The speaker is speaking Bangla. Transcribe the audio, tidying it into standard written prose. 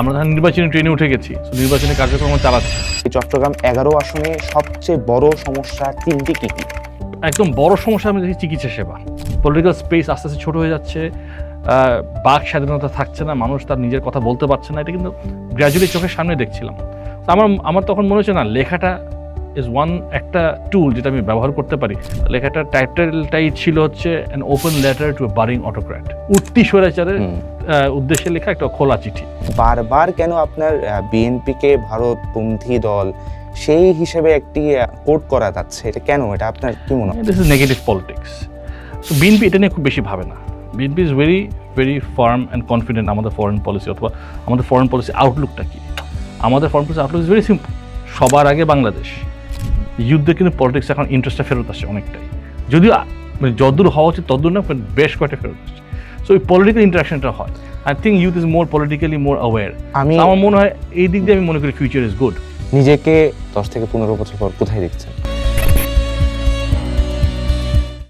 আমরা নির্বাচনী ট্রেনে উঠে গেছি, নির্বাচনী কার্যক্রম চালাচ্ছি। চট্টগ্রাম 11 আসনে সবচেয়ে বড় সমস্যা তিনটি কি কি? একদম বড় সমস্যা আমি দেখি চিকিৎসা সেবা। পলিটিক্যাল স্পেস আস্তে আস্তে ছোট হয়ে যাচ্ছে, বাক স্বাধীনতা থাকছে না, মানুষ তার নিজের কথা বলতে পারছে না। এটা কিন্তু গ্র্যাজুয়ালি চোখের সামনে দেখছিলাম। আমার তখন মনে হচ্ছে না লেখাটা ইজ ওয়ান একটা টুল যেটা আমি ব্যবহার করতে পারি। লেখাটার টাইটেলটাই ছিল হচ্ছে an open letter to A বারিং autocrat, উঠতি স্বৈরাচারের উদ্দেশ্যে লেখা একটা খোলা চিঠি। বারবার কেন আপনার বিএনপিকে ভারতপন্থী দল সেই হিসেবে একটি কোট করা যাচ্ছে, এটা কেন? এটা আপনার কি মনে হয়? This is negative politics. So BNP এটা নিয়ে খুব বেশি ভাবে না। BNP is very very farm and confident আমাদের ফরেন পলিসি অথবা আমাদের ফরেন পলিসি আউটলুকটা কি। আমাদের foreign policy Outlook is very simple. সবার আগে বাংলাদেশ। যুদ্ধে কিন্তু পলিটিক্স এখন ইন্টারেস্টটা ফেরত আসে অনেকটাই, যদিও মানে যতদূর হওয়া উচিত ততদূর না, বেশ কয়েকটা ফেরত আসছে। সো এই পলিটিক্যাল ইন্টারাকশনটা হয়। I think youth is more politically more aware. আমার মনে হয় এই দিক দিয়ে আমি মনে করি ফিউচার ইজ গুড। নিজেকে 10 থেকে 15 বছর পর কোথায় দেখছেন?